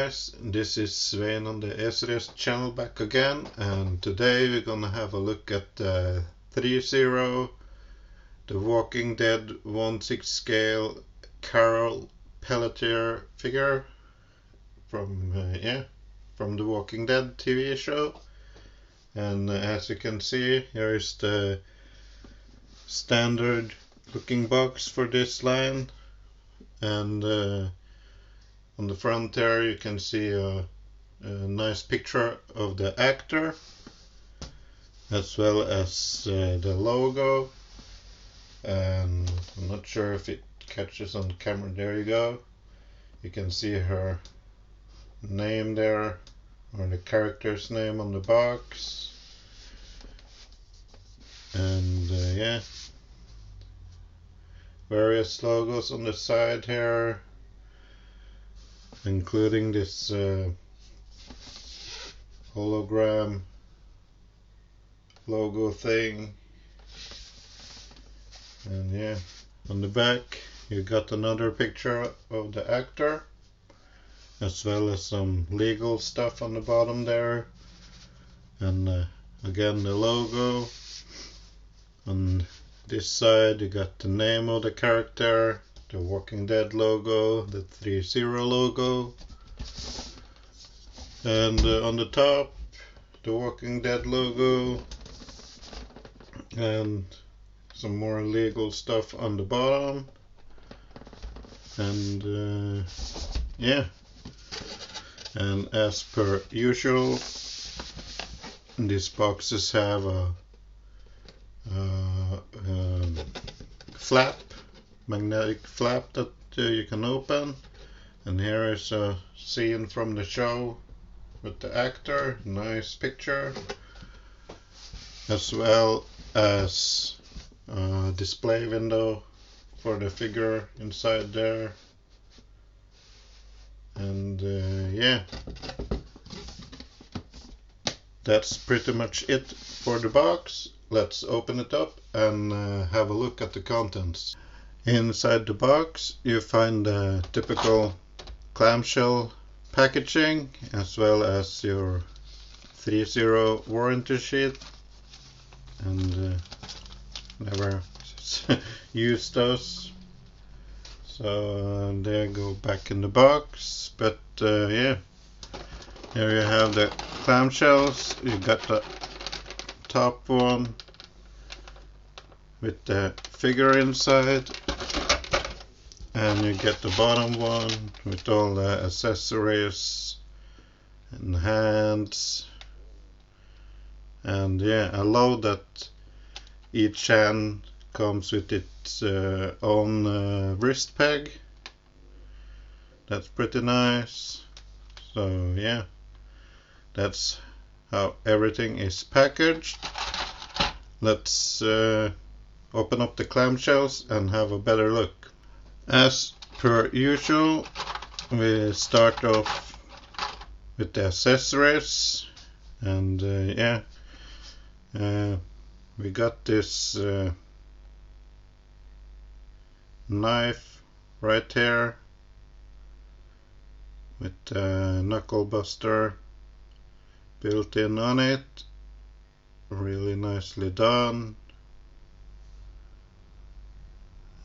guys, this is Svein on the Threezero channel back again, and today we're gonna have a look at the Threezero, the Walking Dead 1/6 scale Carol Peletier figure from the Walking Dead TV show. And as you can see, here is the standard looking box for this line, and on the front there you can see a nice picture of the actor, as well as the logo, and I'm not sure if it catches on camera. There you go, you can see her name there, or the character's name on the box. And various logos on the side here, including this hologram logo thing. And on the back you got another picture of the actor, as well as some legal stuff on the bottom there, and again the logo. On this side you got the name of the character, the Walking Dead logo, the Threezero logo, and on the top the Walking Dead logo, and some more legal stuff on the bottom. And and as per usual, these boxes have a magnetic flap that you can open. And here is a scene from the show with the actor, nice picture, as well as a display window for the figure inside there. And that's pretty much it for the box. Let's open it up and have a look at the contents. Inside the box you find the typical clamshell packaging, as well as your Threezero warranty sheet, and never used those, so they go back in the box. But here you have the clamshells. You got the top one with the figure inside, and you get the bottom one with all the accessories and hands. And I love that each hand comes with its own wrist peg. That's pretty nice. So that's how everything is packaged. Let's open up the clamshells and have a better look. As per usual, we start off with the accessories, and we got this knife right here with a knuckle buster built in on it, really nicely done.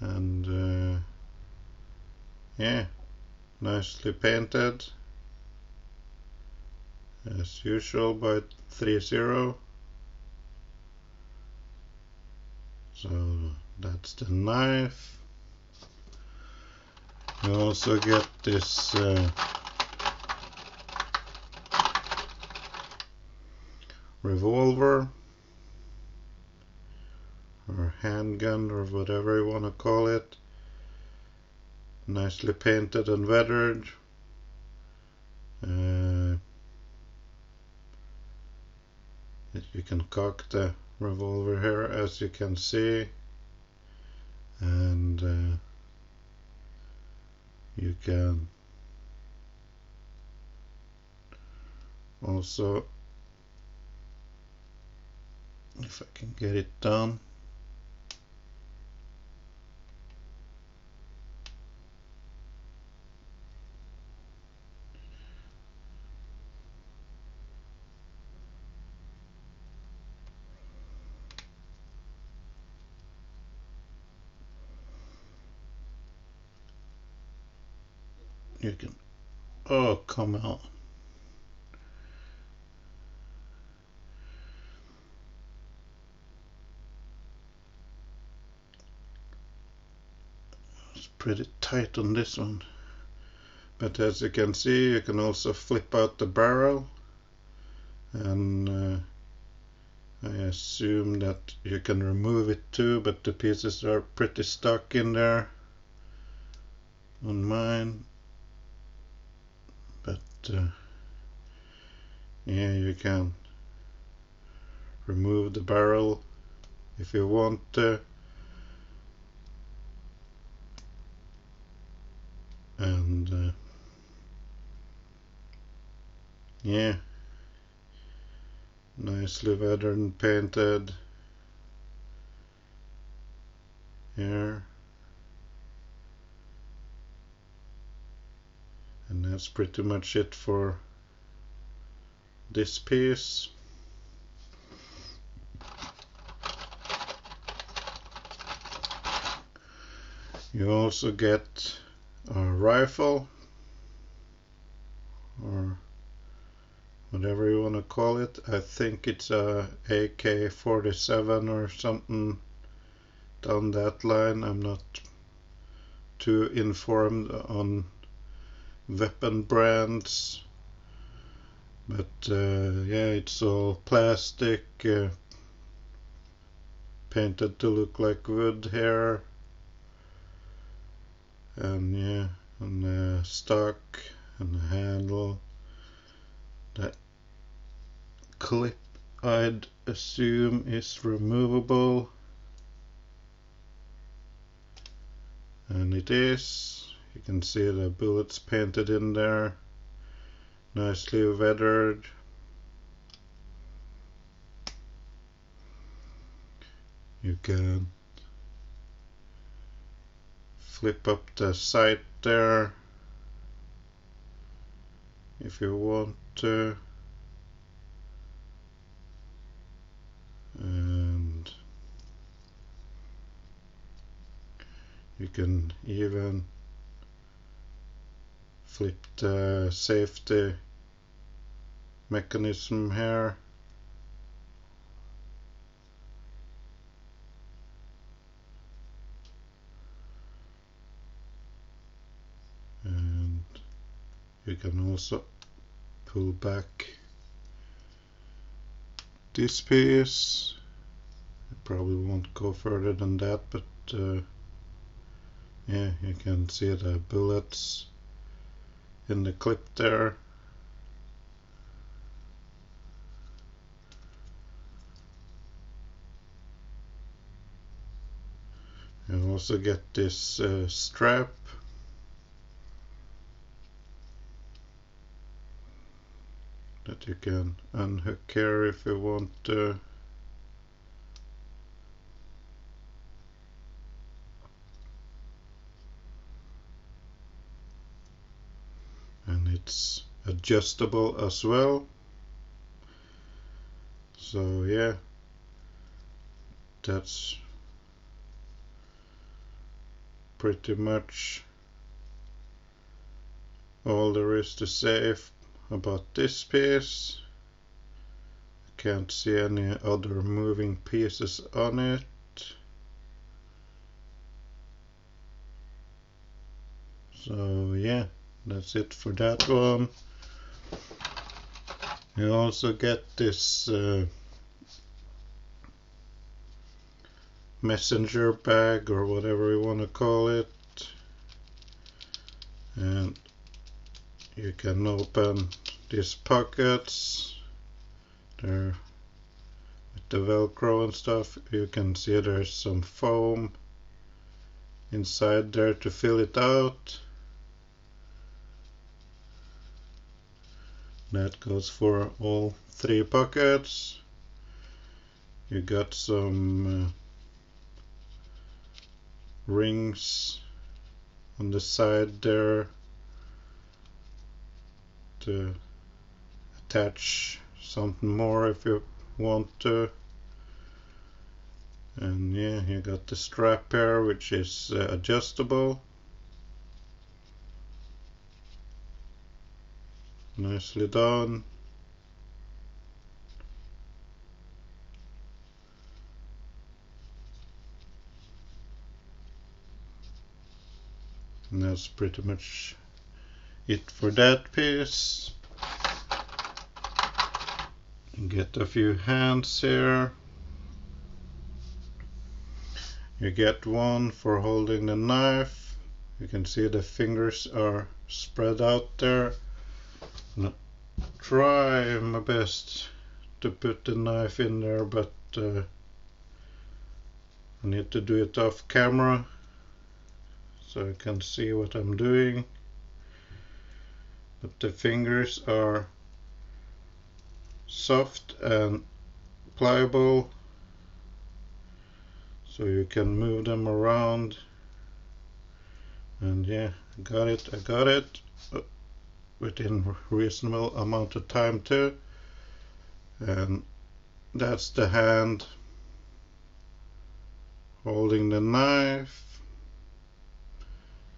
And nicely painted as usual by Threezero. So that's the knife. You also get this revolver or handgun, or whatever you want to call it, nicely painted and weathered. You can cock the revolver here, as you can see, and you can also, if I can get it done, You can, oh, come on. It's pretty tight on this one. But as you can see, you can also flip out the barrel, and I assume that you can remove it too, but the pieces are pretty stuck in there on mine. But yeah, you can remove the barrel if you want to. And yeah, nicely weathered and painted here. And that's pretty much it for this piece. You also get a rifle, or whatever you want to call it. I think it's a AK-47 or something down that line. I'm not too informed on weapon brands, but yeah, it's all plastic, painted to look like wood here, and yeah, and the stock and the handle. That clip, I'd assume, is removable, and it is. You can see the bullets painted in there, nicely weathered. You can flip up the sight there if you want to, and you can even flip the safety mechanism here. And you can also pull back this piece. I probably won't go further than that, but yeah, you can see the bullets in the clip there. You also get this strap that you can unhook here if you want to. And it's adjustable as well. So yeah, that's pretty much all there is to say about this piece. I can't see any other moving pieces on it. So yeah, that's it for that one. You also get this messenger bag, or whatever you want to call it, and you can open these pockets there with the velcro and stuff. You can see there's some foam inside there to fill it out. That goes for all 3 pockets. You got some rings on the side there to attach something more if you want to. And yeah, you got the strap here, which is adjustable. Nicely done. And that's pretty much it for that piece. Get a few hands here. You get one for holding the knife. You can see the fingers are spread out there. I'm try my best to put the knife in there, but I need to do it off camera so I can see what I'm doing. But the fingers are soft and pliable, so you can move them around. And yeah, I got it within reasonable amount of time too. And that's the hand holding the knife.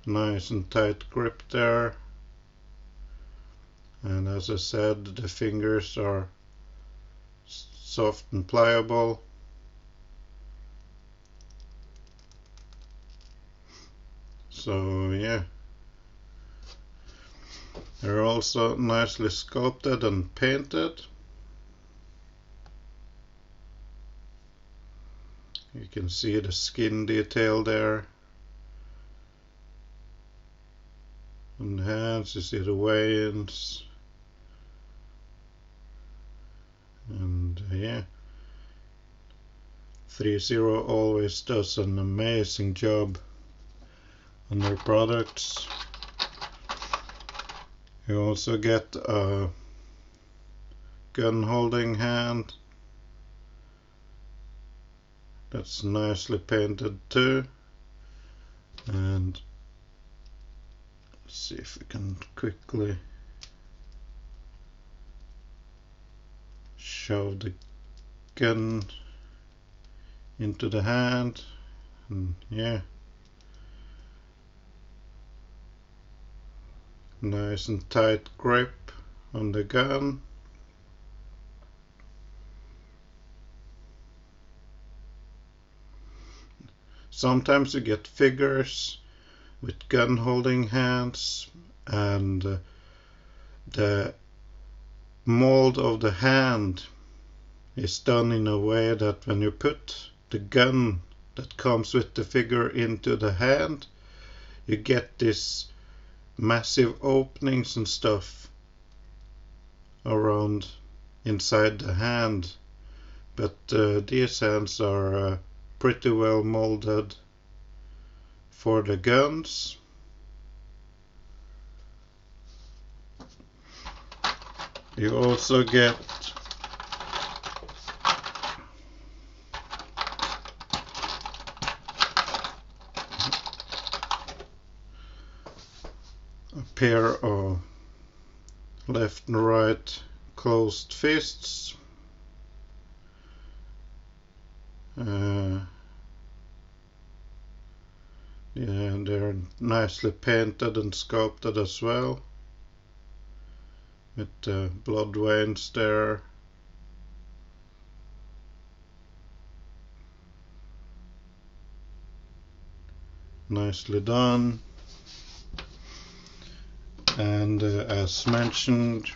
Nice and tight grip there. And as I said, the fingers are soft and pliable. So yeah, they're also nicely sculpted and painted. You can see the skin detail there. On the hands you see the veins. And yeah, Threezero always does an amazing job on their products. You also get a gun holding hand that's nicely painted too. And let's see if we can quickly shove the gun into the hand. And yeah, nice and tight grip on the gun. Sometimes you get figures with gun holding hands, and the mold of the hand is done in a way that when you put the gun that comes with the figure into the hand, you get this massive openings and stuff around inside the hand. But these hands are pretty well molded for the guns. You also get a pair of left and right closed fists. Yeah, they're nicely painted and sculpted as well, with blood veins there. Nicely done. And as mentioned,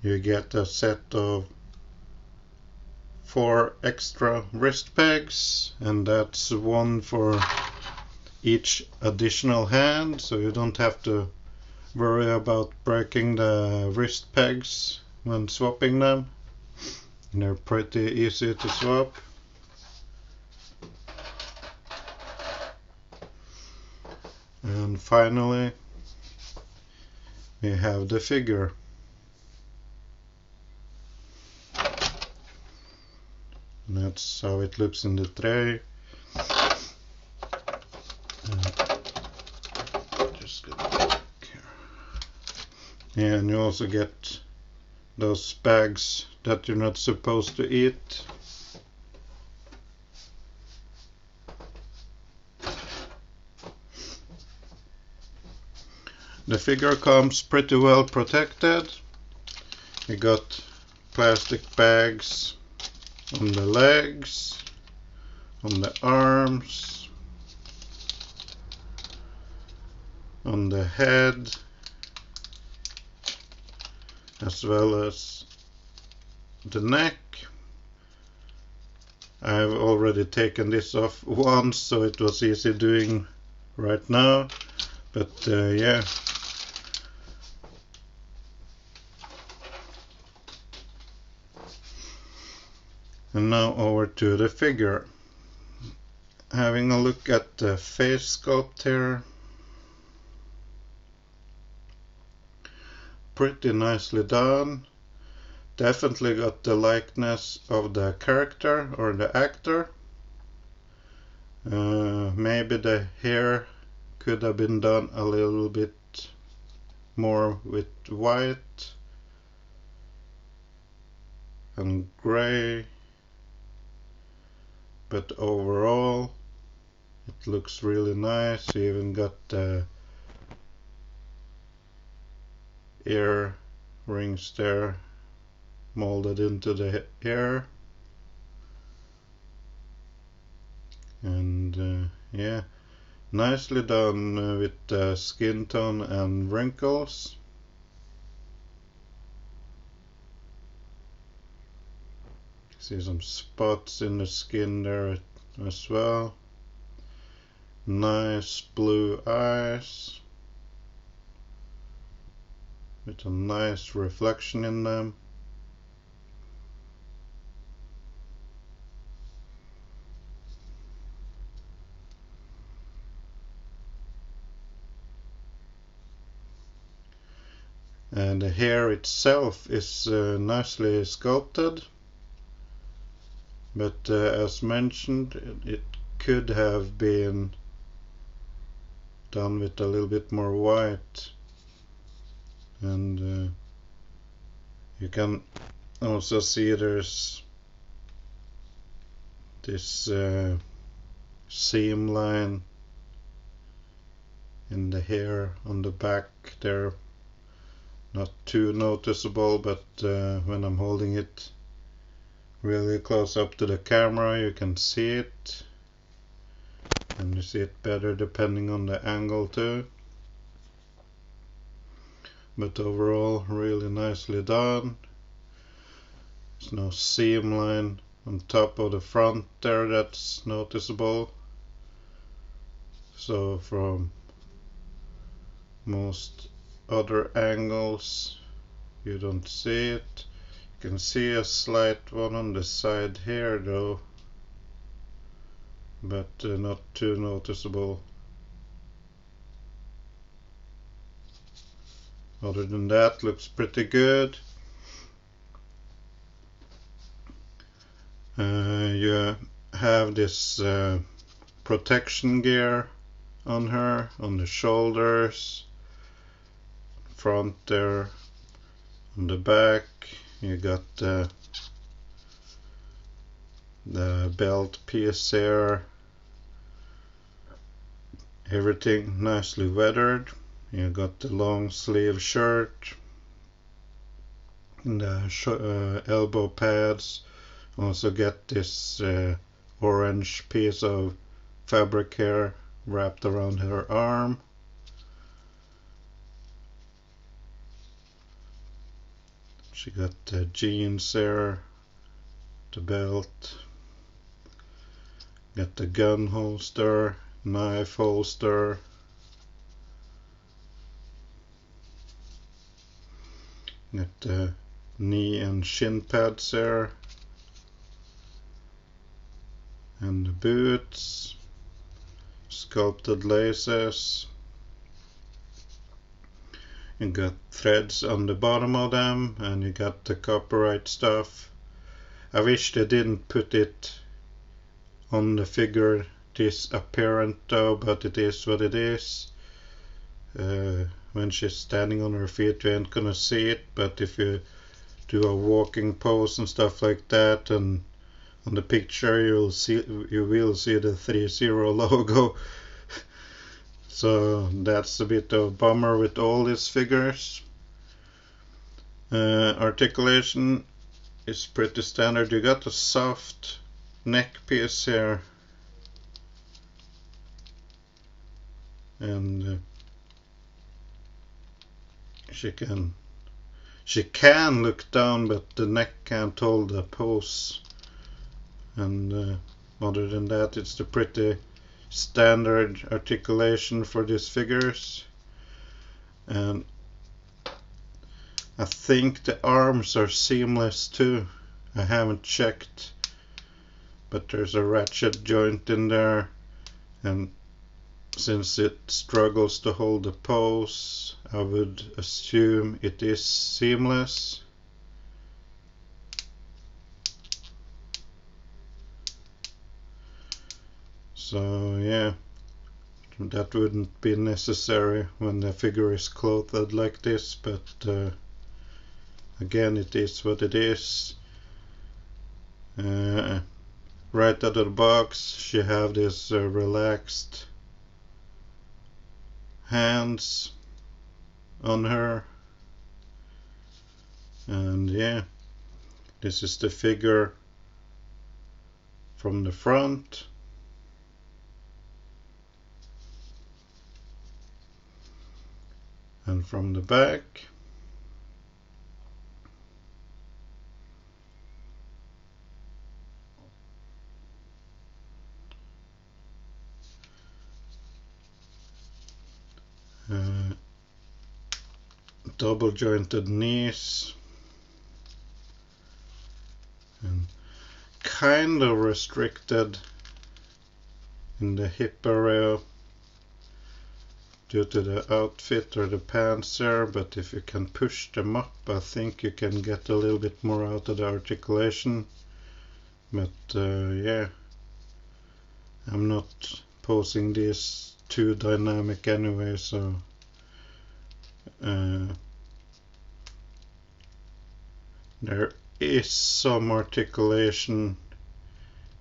you get a set of 4 extra wrist pegs, and that's one for each additional hand, so you don't have to worry about breaking the wrist pegs when swapping them. And they're pretty easy to swap. And finally, we have the figure. And that's how it looks in the tray. Just get it back here. And you also get those bags that you're not supposed to eat. The figure comes pretty well protected. You got plastic bags on the legs, on the arms, on the head, as well as the neck. I've already taken this off once, so it was easy doing right now, but yeah. And now over to the figure. Having a look at the face sculpt here. Pretty nicely done. Definitely got the likeness of the character or the actor. Maybe the hair could have been done a little bit more with white and gray, but overall it looks really nice. You even got the ear rings there molded into the hair, and yeah, nicely done with the skin tone and wrinkles. See some spots in the skin there as well. Nice blue eyes with a nice reflection in them. And the hair itself is nicely sculpted, but as mentioned, it could have been done with a little bit more white. And you can also see there's this seam line in the hair on the back there. Not too noticeable, but when I'm holding it really close up to the camera you can see it, and you see it better depending on the angle too. But overall really nicely done. There's no seam line on top of the front there that's noticeable, so from most other angles you don't see it. You can see a slight one on the side here though, but not too noticeable. Other than that, looks pretty good. You have this protection gear on her, on the shoulders, front there, on the back. You got the belt piece there. Everything nicely weathered. You got the long sleeve shirt, and the elbow pads. Also get this orange piece of fabric here wrapped around her arm. She got the jeans there, the belt, got the gun holster, knife holster, got the knee and shin pads there, and the boots, sculpted laces. You got threads on the bottom of them, and you got the copyright stuff. I wish they didn't put it on the figure this apparent though, but it is what it is. When she's standing on her feet you ain't gonna see it, but if you do a walking pose and stuff like that, and on the picture you will see the Threezero logo. So that's a bit of a bummer with all these figures. Articulation is pretty standard. You got a soft neck piece here, and she can look down, but the neck can't hold the pose. And other than that, it's the pretty standard articulation for these figures. And I think the arms are seamless too. I haven't checked, but there's a ratchet joint in there, and since it struggles to hold the pose, I would assume it is seamless. So yeah, that wouldn't be necessary when the figure is clothed like this, but again, it is what it is. Right out of the box, she have this relaxed hands on her, and yeah, this is the figure from the front. And from the back. Double jointed knees, and kind of restricted in the hip area due to the outfit or the pants there, but if you can push them up, I think you can get a little bit more out of the articulation. But yeah, I'm not posing this too dynamic anyway, so there is some articulation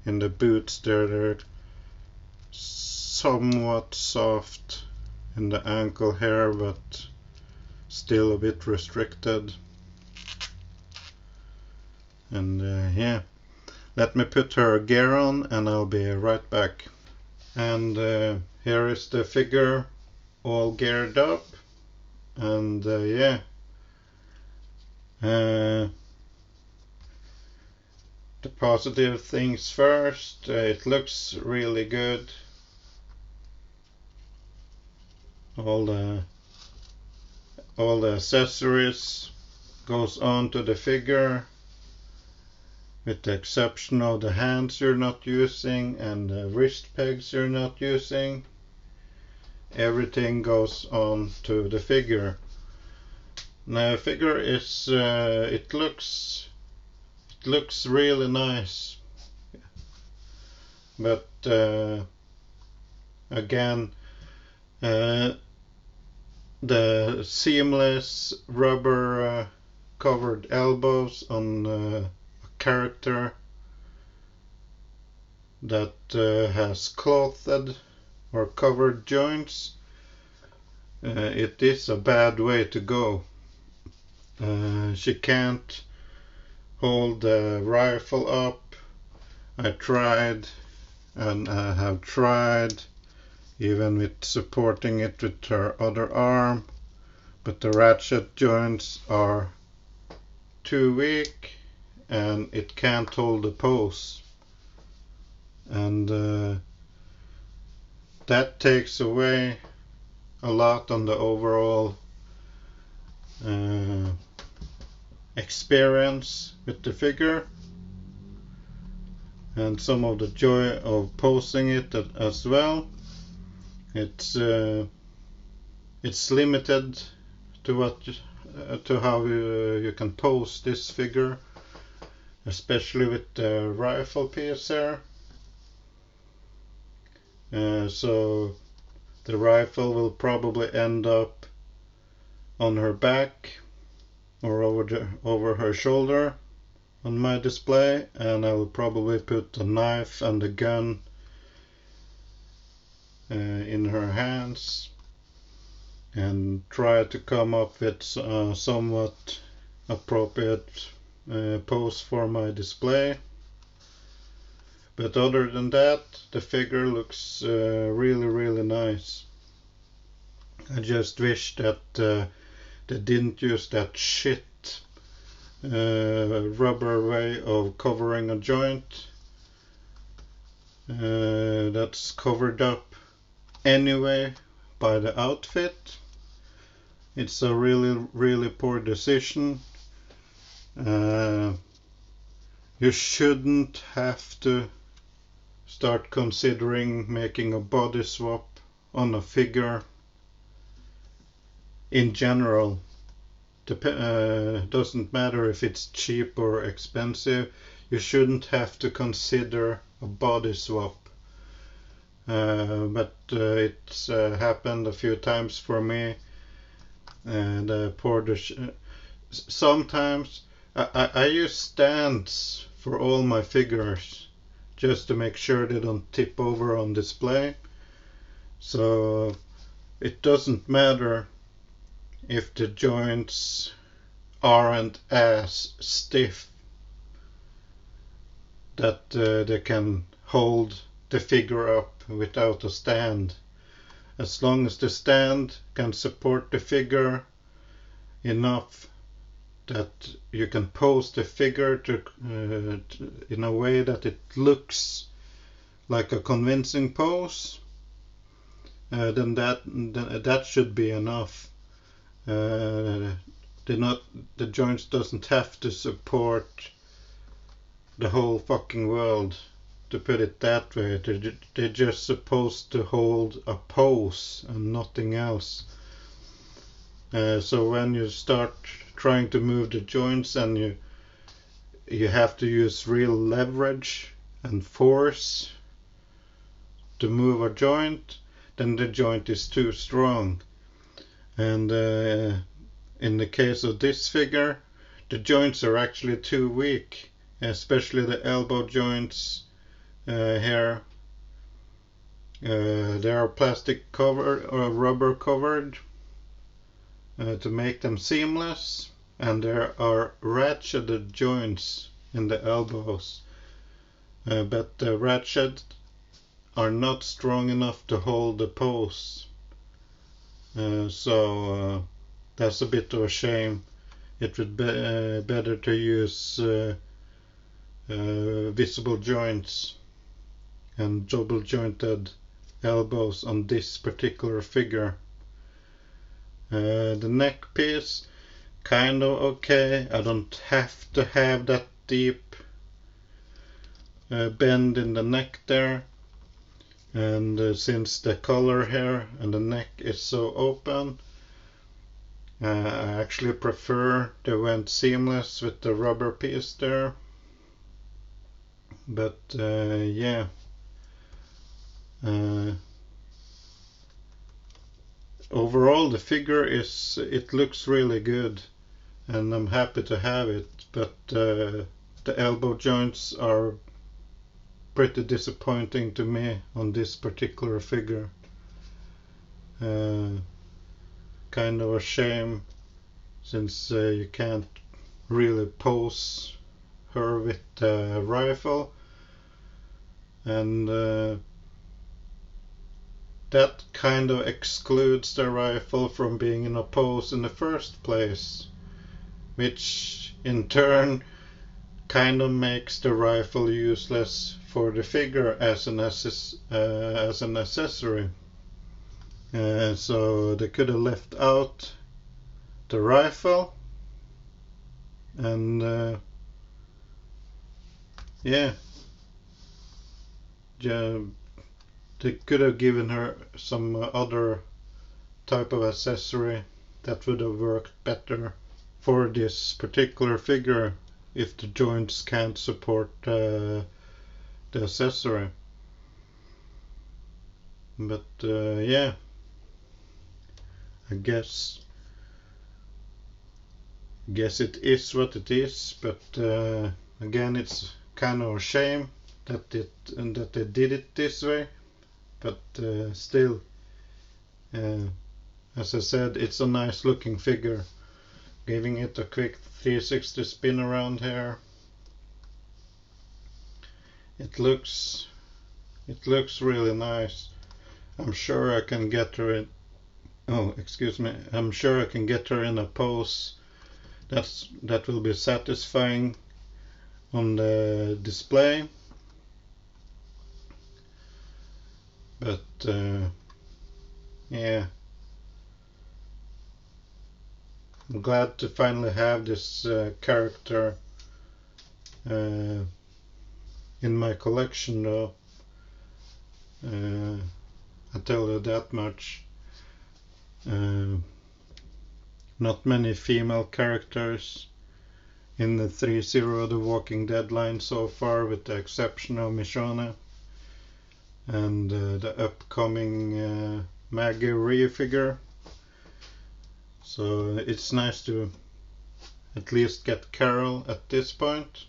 in the boots there. They're somewhat soft in the ankle here, but still a bit restricted. And yeah, let me put her gear on and I'll be right back. And here is the figure all geared up, and yeah, the positive things first. It looks really good. All the accessories goes on to the figure, with the exception of the hands you're not using and the wrist pegs you're not using. Everything goes on to the figure. Now the figure is it looks really nice, but again, the seamless rubber covered elbows on a character that has clothed or covered joints, it is a bad way to go. She can't hold the rifle up. I tried, and I have tried even with supporting it with her other arm, but the ratchet joints are too weak and it can't hold the pose, and that takes away a lot on the overall experience with the figure and some of the joy of posing it as well. It's limited to how you can pose this figure, especially with the rifle piece there. So the rifle will probably end up on her back or over her shoulder on my display, and I will probably put the knife and the gun in her hands and try to come up with somewhat appropriate pose for my display. But other than that, the figure looks really nice. I just wish that they didn't use that shit rubber way of covering a joint that's covered up anyway by the outfit. It's a really poor decision. You shouldn't have to start considering making a body swap on a figure in general. Doesn't matter if it's cheap or expensive, you shouldn't have to consider a body swap. But it's happened a few times for me, and sometimes I use stands for all my figures just to make sure they don't tip over on display. So it doesn't matter if the joints aren't as stiff that they can hold the figure up without a stand. As long as the stand can support the figure enough that you can pose the figure in a way that it looks like a convincing pose, then that should be enough. The joints doesn't have to support the whole fucking world, to put it that way. They're just supposed to hold a pose and nothing else. So when you start trying to move the joints and you have to use real leverage and force to move a joint, then the joint is too strong. And in the case of this figure, the joints are actually too weak, especially the elbow joints here. They are plastic covered or rubber covered to make them seamless, and there are ratcheted joints in the elbows, but the ratchet are not strong enough to hold the pose. So that's a bit of a shame. It would be better to use visible joints and double jointed elbows on this particular figure. The neck piece, kind of okay. I don't have to have that deep bend in the neck there. And since the collar here and the neck is so open, I actually prefer they went seamless with the rubber piece there. But yeah, overall the figure it looks really good, and I'm happy to have it. But the elbow joints are pretty disappointing to me on this particular figure. Kind of a shame, since you can't really pose her with the rifle, and that kind of excludes the rifle from being in a pose in the first place, which in turn kind of makes the rifle useless for the figure as an accessory. So they could have left out the rifle, and yeah, they could have given her some other type of accessory that would have worked better for this particular figure if the joints can't support the accessory. But yeah, I guess it is what it is. But again, it's kind of a shame that they did it this way. but still, as I said, it's a nice looking figure. Giving it a quick 360 spin around here. It looks really nice. I'm sure I can get her in. Oh, excuse me. I'm sure I can get her in a pose that will be satisfying on the display. But yeah, I'm glad to finally have this character in my collection, though. I tell you that much. Not many female characters in the Threezero The Walking Dead line so far, with the exception of Michonne and the upcoming Maggie Rhea figure. So it's nice to at least get Carol at this point.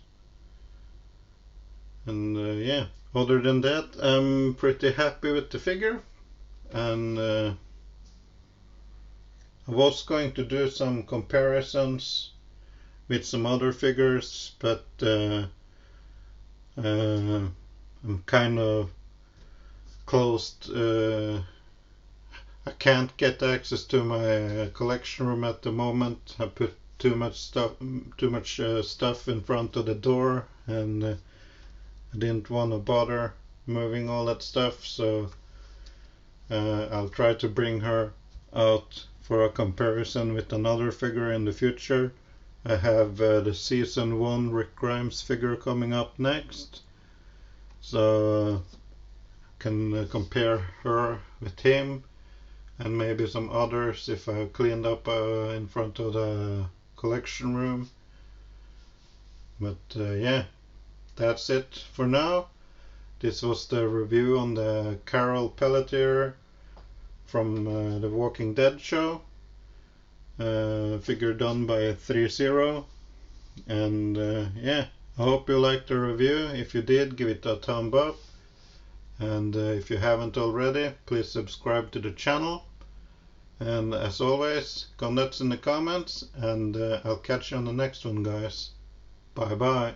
And yeah, other than that, I'm pretty happy with the figure. And I was going to do some comparisons with some other figures, but I'm kind of closed. I can't get access to my collection room at the moment. I put too much stuff in front of the door, and I didn't want to bother moving all that stuff. So I'll try to bring her out for a comparison with another figure in the future. I have the season 1 Rick Grimes figure coming up next, so can compare her with him and maybe some others if I cleaned up in front of the collection room. But yeah, that's it for now. This was the review on the Carol Peletier from the Walking Dead show. Figure done by Threezero. And yeah, I hope you liked the review. If you did, give it a thumb up. And if you haven't already, please subscribe to the channel. And as always, go nuts in the comments, and I'll catch you on the next one, guys. Bye bye.